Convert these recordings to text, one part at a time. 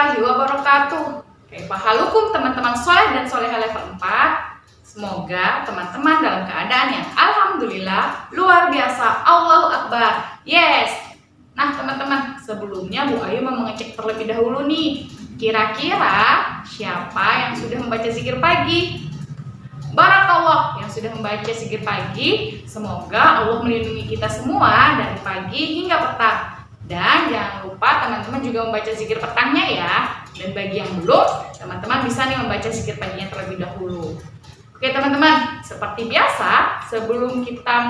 warahmatullahi wabarakatuh. Halukum teman-teman soleh dan soleha level 4. Semoga teman-teman dalam keadaan yang alhamdulillah luar biasa. Allahu Akbar. Yes. Nah teman-teman, sebelumnya Bu Ayu mau mengecek terlebih dahulu nih. Kira-kira siapa yang sudah membaca zikir pagi? Barakallah yang sudah membaca zikir pagi. Semoga Allah melindungi kita semua dari pagi hingga petang. Dan jangan lupa teman-teman juga membaca zikir petangnya ya. Dan bagi yang belum, teman-teman bisa nih membaca zikir paginya terlebih dahulu. Oke teman-teman, seperti biasa, sebelum kita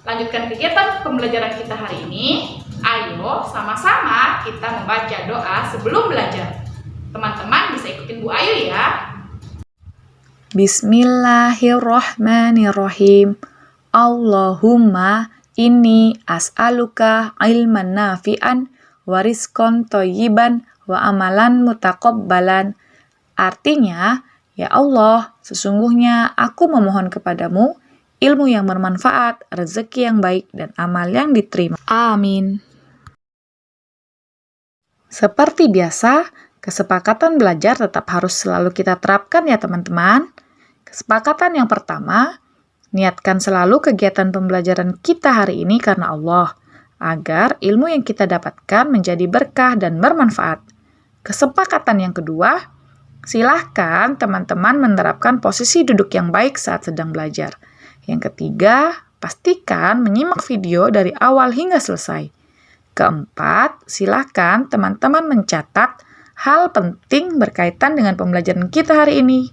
melanjutkan kegiatan pembelajaran kita hari ini, ayo sama-sama kita membaca doa sebelum belajar. Teman-teman bisa ikutin Bu Ayu ya. Bismillahirrahmanirrahim. Allahumma inni as'aluka ilman nafi'an wa rizqan thayyiban wa amalan mutaqabbalan. Artinya, ya Allah, sesungguhnya aku memohon kepadamu ilmu yang bermanfaat, rezeki yang baik, dan amal yang diterima. Amin. Seperti biasa, kesepakatan belajar tetap harus selalu kita terapkan ya teman-teman. Kesepakatan yang pertama, niatkan selalu kegiatan pembelajaran kita hari ini karena Allah, agar ilmu yang kita dapatkan menjadi berkah dan bermanfaat. Kesepakatan yang kedua, silahkan teman-teman menerapkan posisi duduk yang baik saat sedang belajar. Yang ketiga, pastikan menyimak video dari awal hingga selesai. Keempat, silahkan teman-teman mencatat hal penting berkaitan dengan pembelajaran kita hari ini.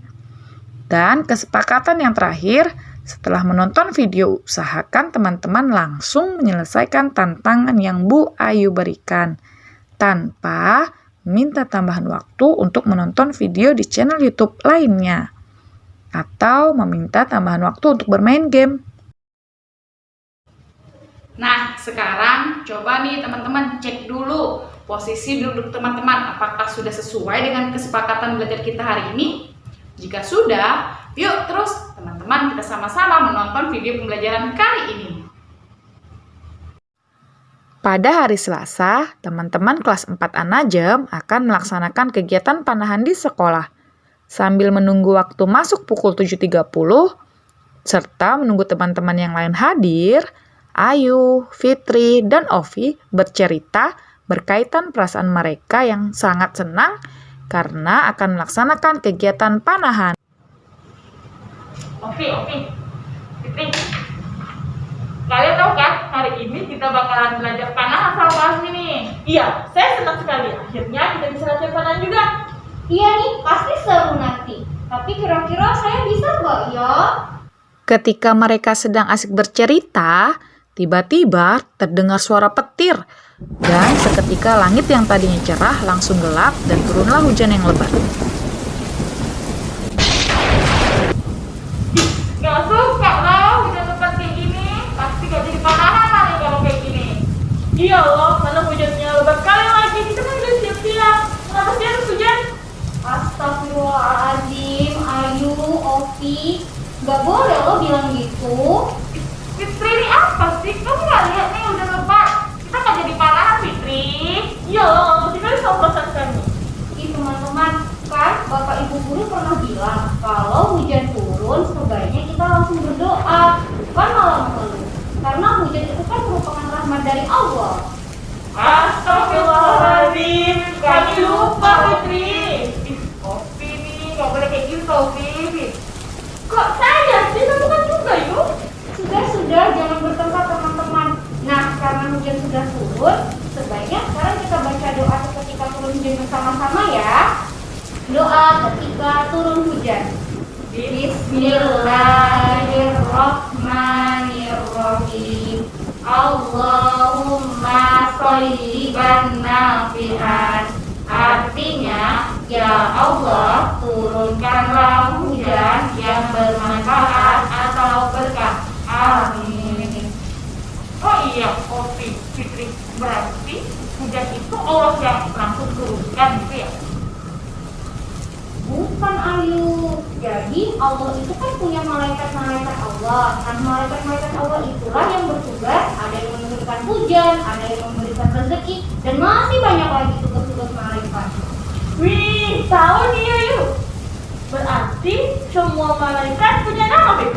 Dan kesepakatan yang terakhir, setelah menonton video, usahakan teman-teman langsung menyelesaikan tantangan yang Bu Ayu berikan, tanpa minta tambahan waktu untuk menonton video di channel YouTube lainnya, atau meminta tambahan waktu untuk bermain game. Nah, sekarang coba nih teman-teman cek dulu posisi duduk teman-teman, apakah sudah sesuai dengan kesepakatan belajar kita hari ini? Jika sudah, yuk terus teman-teman kita sama-sama menonton video pembelajaran kali ini. Pada hari Selasa, teman-teman kelas 4 An-Najm akan melaksanakan kegiatan panahan di sekolah. Sambil menunggu waktu masuk pukul 7.30, serta menunggu teman-teman yang lain hadir, Ayu, Fitri, dan Ovi bercerita berkaitan perasaan mereka yang sangat senang karena akan melaksanakan kegiatan panahan. Oke, Fitri. Kalian tahu kan, hari ini kita bakalan belajar panahan sama kelas ini. Iya, saya senang sekali. Akhirnya kita bisa latihan panahan juga. Iya nih, pasti seru nanti. Tapi kira-kira saya bisa nggak ya? Ketika mereka sedang asik bercerita, tiba-tiba terdengar suara petir. Dan seketika langit yang tadinya cerah langsung gelap dan turunlah hujan yang lebat. Gak suka lah hujan lebat kayak gini. Pasti gak jadi panahan nih kalau kayak gini. Iya loh, mana hujannya lebat kali lagi. Kita kan udah siap-siap. Kenapa sih harus hujan? Astagfirullahaladzim, Ayu, Ovi, nggak boleh lo bilang gitu. Fitri ini apa sih? Kamu gak lihat nih hujan lebat? Kita gak jadi panahan Fitri. Iya loh, ngerti kali sama perasaan kami. Ih teman-teman, kan Bapak Ibu Guru pernah bilang kalau hujan turun sebaiknya kita langsung berdoa, bukan malah mengeluh. Karena hujan itu kan merupakan rahmat dari Allah. Astagfirullahaladzim, kami lupa Fitri. Ovi nih, gak boleh kayak gitu Ovi. Kok saya sih? Kamu kan juga yuk. Sudah, jangan bertengkar teman-teman. Nah, karena hujan sudah turun, sebaiknya sekarang kita baca doa ketika turun hujan bersama-sama ya. Doa ketika turun hujan. Bismillahirrahmanirrahim. Allahumma sholiban nafi'an. Artinya, ya Allah, turunkanlah hujan yang bermanfaat atau berkah. Amin. Oh iya, Ovi, Fitri. Berarti hujan itu Allah yang langsung turunkan gitu ya? Bukan Ayu. Jadi Allah itu kan punya malaikat-malaikat Allah. Nah, malaikat-malaikat Allah itulah yang bertugas. Ada yang menurunkan hujan, ada yang memberikan rezeki, dan masih banyak lagi tugas-tugas malaikat. Wih, tahu nih Yuyu. Berarti semua malaikat punya nama, Beb?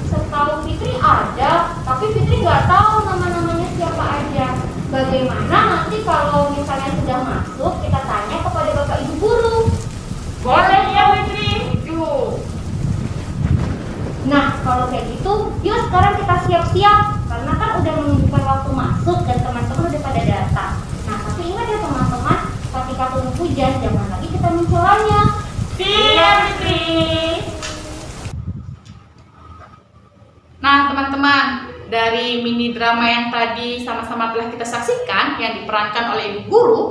Setahu Fitri ada, tapi Fitri nggak tahu nama-namanya siapa aja. Bagaimana nanti kalau misalnya sudah masuk, kita tanya kepada Bapak Ibu Guru. Boleh ya, Fitri. Yuk. Nah, kalau kayak gitu, yuk sekarang kita siap-siap. Karena kan udah menunjukkan waktu masuk dan teman-teman udah pada datang. Nah, tapi ingat ya teman-teman, ketika turun hujan, jangan lagi kita mencelanya. Siap, Fitri. Nah, teman-teman, dari mini drama yang tadi sama-sama telah kita saksikan yang diperankan oleh Ibu Guru,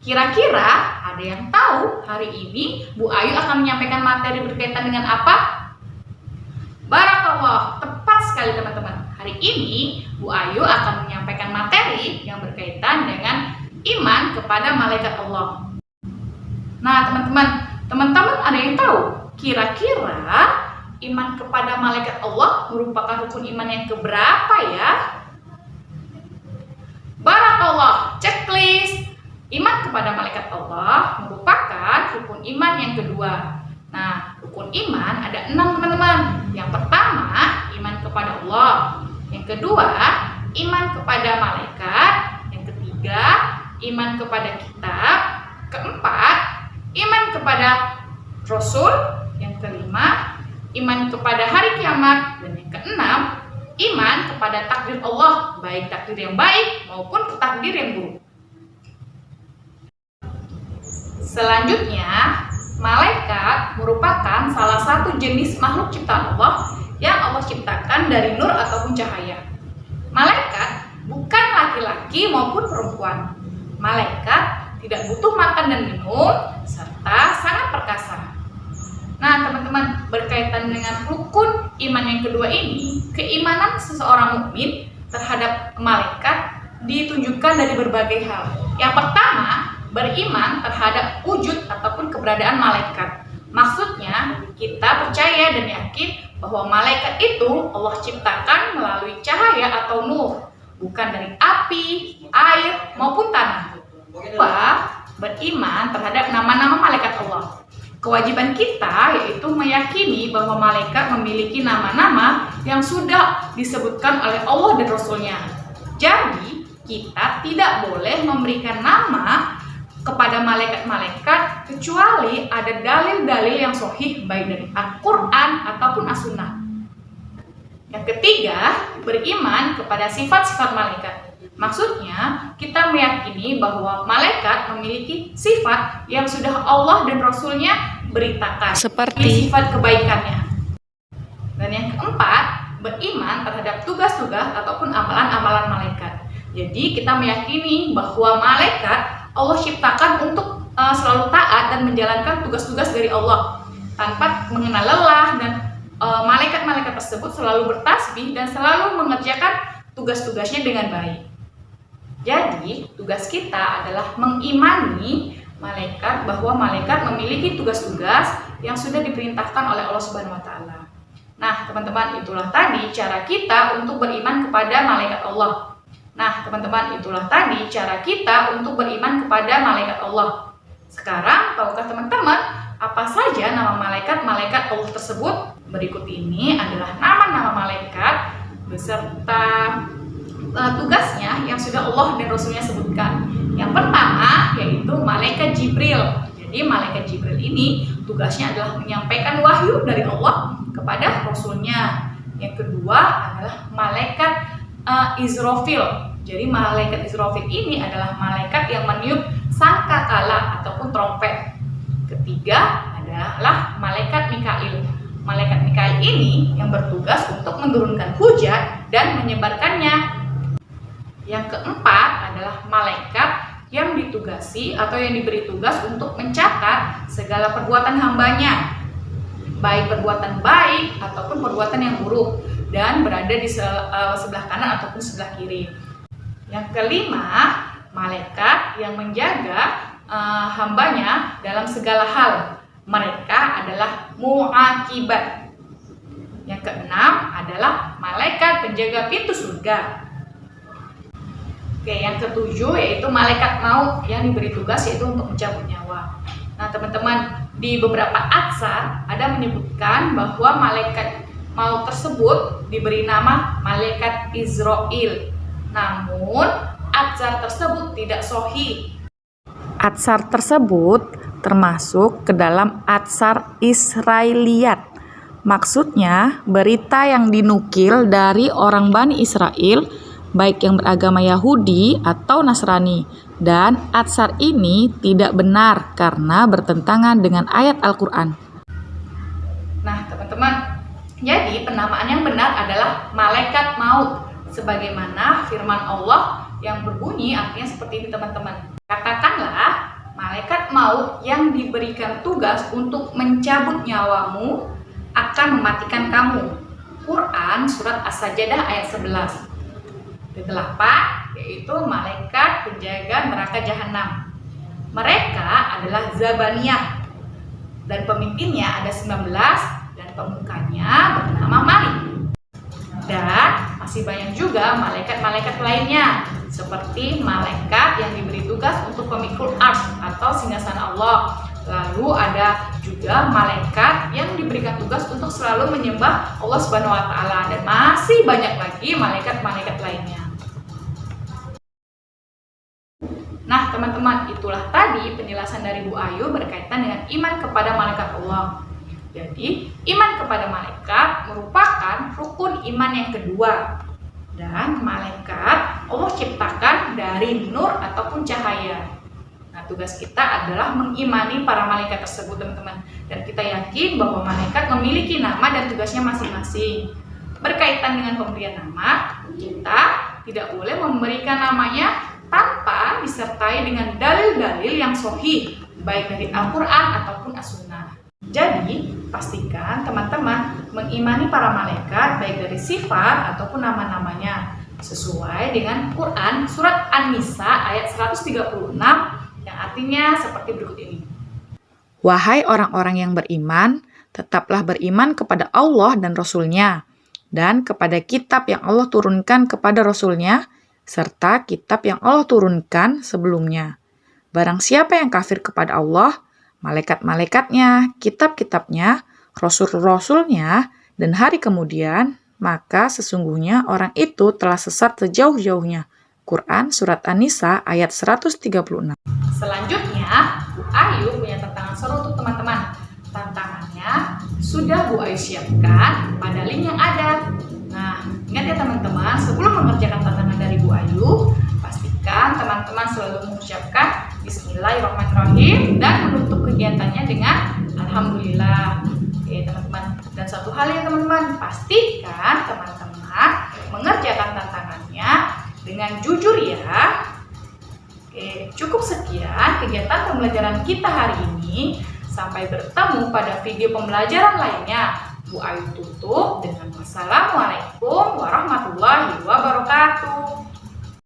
kira-kira ada yang tahu hari ini Bu Ayu akan menyampaikan materi berkaitan dengan apa? Barakallah, tepat sekali teman-teman. Hari ini Bu Ayu akan menyampaikan materi yang berkaitan dengan iman kepada malaikat Allah. Nah, teman-teman ada yang tahu kira-kira iman kepada malaikat Allah merupakan rukun iman yang keberapa ya? Barakallah, checklist. Iman kepada malaikat Allah merupakan rukun iman yang kedua. Nah, rukun iman ada 6 teman-teman. Yang pertama, iman kepada Allah. Yang kedua, iman kepada malaikat. Yang ketiga, iman kepada kitab. Keempat, iman kepada Rasul. Yang kelima, iman kepada hari kiamat. Dan yang keenam, iman kepada takdir Allah, baik takdir yang baik maupun takdir yang buruk. Selanjutnya, malaikat merupakan salah satu jenis makhluk ciptaan Allah yang Allah ciptakan dari nur ataupun cahaya. Malaikat bukan laki-laki maupun perempuan. Malaikat tidak butuh makan dan minum, serta sangat perkasa. Nah, teman-teman, berkaitan dengan rukun iman yang kedua ini, keimanan seseorang mukmin terhadap malaikat ditunjukkan dari berbagai hal. Yang pertama, beriman terhadap wujud ataupun keberadaan malaikat. Maksudnya, kita percaya dan yakin bahwa malaikat itu Allah ciptakan melalui cahaya atau nur, bukan dari api, air, maupun tanah. Kedua, beriman terhadap nama-nama malaikat Allah. Kewajiban kita yaitu meyakini bahwa malaikat memiliki nama-nama yang sudah disebutkan oleh Allah dan Rasul-Nya. Jadi, kita tidak boleh memberikan nama kepada malaikat-malaikat kecuali ada dalil-dalil yang sahih baik dari Al-Quran ataupun As-Sunnah. Yang ketiga, beriman kepada sifat-sifat malaikat. Maksudnya, kita meyakini bahwa malaikat memiliki sifat yang sudah Allah dan Rasul-Nya beritakan, Seperti sifat kebaikannya. Dan yang keempat, beriman terhadap tugas-tugas ataupun amalan-amalan malaikat. Jadi, kita meyakini bahwa malaikat Allah ciptakan untuk selalu taat dan menjalankan tugas-tugas dari Allah tanpa mengenal lelah, dan malaikat-malaikat tersebut selalu bertasbih dan selalu mengerjakan tugas-tugasnya dengan baik. Jadi, tugas kita adalah mengimani malaikat bahwa malaikat memiliki tugas-tugas yang sudah diperintahkan oleh Allah Subhanahu wa taala. Nah, teman-teman, itulah tadi cara kita untuk beriman kepada malaikat Allah. Nah, teman-teman, itulah tadi cara kita untuk beriman kepada malaikat Allah. Sekarang, tahukah teman-teman apa saja nama malaikat-malaikat Allah tersebut? Berikut ini adalah nama-nama malaikat beserta tugasnya yang sudah Allah dan Rasulnya sebutkan. Yang pertama yaitu malaikat Jibril. Jadi malaikat Jibril ini tugasnya adalah menyampaikan wahyu dari Allah kepada Rasulnya. Yang kedua adalah malaikat Israfil. Jadi malaikat Israfil ini adalah malaikat yang meniup sangkakala ataupun trompet. Ketiga adalah malaikat Mikail. Malaikat Mikail ini yang bertugas untuk menurunkan hujan dan menyebarkannya. Yang keempat adalah malaikat yang ditugasi atau yang diberi tugas untuk mencatat segala perbuatan hambanya, baik perbuatan baik ataupun perbuatan yang buruk, dan berada di sebelah kanan ataupun sebelah kiri. Yang kelima, malaikat yang menjaga hambanya dalam segala hal. Mereka adalah muaqibat. Yang keenam adalah malaikat penjaga pintu surga. Oke, yang ketujuh yaitu malaikat maut yang diberi tugas yaitu untuk mencabut nyawa. Nah, teman-teman, di beberapa atsar ada menyebutkan bahwa malaikat maut tersebut diberi nama malaikat Israil. Namun, atsar tersebut tidak sahih. Atsar tersebut termasuk ke dalam atsar Israiliyat. Maksudnya, berita yang dinukil dari orang Bani Israel, baik yang beragama Yahudi atau Nasrani. Dan atsar ini tidak benar karena bertentangan dengan ayat Al-Quran. Nah, teman-teman, jadi penamaan yang benar adalah malaikat maut. Sebagaimana firman Allah yang berbunyi artinya seperti ini, teman-teman. Katakanlah, malaikat maut yang diberikan tugas untuk mencabut nyawamu akan mematikan kamu. Quran Surat As-Sajdah ayat 11. Ke-8 yaitu malaikat penjaga neraka jahanam. Mereka adalah Zabaniyah dan pemimpinnya ada 19 dan pemukanya bernama Malik. Dan masih banyak juga malaikat-malaikat lainnya seperti malaikat yang diberi tugas untuk pemikul arsy atau singgasana Allah. Lalu ada juga malaikat yang diberikan tugas untuk selalu menyembah Allah Subhanahu wa taala, dan masih banyak lagi malaikat-malaikat lainnya. Nah, teman-teman, itulah tadi penjelasan dari Bu Ayu berkaitan dengan iman kepada malaikat Allah. Jadi, iman kepada malaikat merupakan rukun iman yang kedua. Dan malaikat Allah ciptakan dari nur ataupun cahaya. Nah, tugas kita adalah mengimani para malaikat tersebut, teman-teman. Dan kita yakin bahwa malaikat memiliki nama dan tugasnya masing-masing. Berkaitan dengan pemberian nama, kita tidak boleh memberikan namanya tanpa disertai dengan dalil-dalil yang sahih, baik dari Al-Quran ataupun As-Sunnah. Jadi, pastikan teman-teman mengimani para malaikat baik dari sifat ataupun nama-namanya sesuai dengan Quran Surat An-Nisa ayat 136 yang artinya seperti berikut ini. Wahai orang-orang yang beriman, tetaplah beriman kepada Allah dan Rasul-Nya, dan kepada kitab yang Allah turunkan kepada Rasul-Nya, serta kitab yang Allah turunkan sebelumnya. Barang siapa yang kafir kepada Allah, malaikat-malaikatnya, kitab-kitabnya, rasul-rasulnya, dan hari kemudian, maka sesungguhnya orang itu telah sesat sejauh-jauhnya. Quran Surat An-Nisa ayat 136. Selanjutnya, Bu Ayu punya tantangan seru untuk teman-teman. Tantangannya sudah Bu Ayu siapkan pada link yang ada. Nah, ingat ya teman-teman, sebelum mengerjakan tantangan dari Bu Ayu, pastikan teman-teman selalu mengucapkan Bismillahirrahmanirrahim dan menutup kegiatannya dengan Alhamdulillah. Oke teman-teman, dan satu hal ya teman-teman, pastikan teman-teman mengerjakan tantangannya dengan jujur ya. Oke, cukup sekian kegiatan pembelajaran kita hari ini. Sampai bertemu pada video pembelajaran lainnya. Bu Ayu tutup dengan wassalamualaikum warahmatullahi wabarakatuh.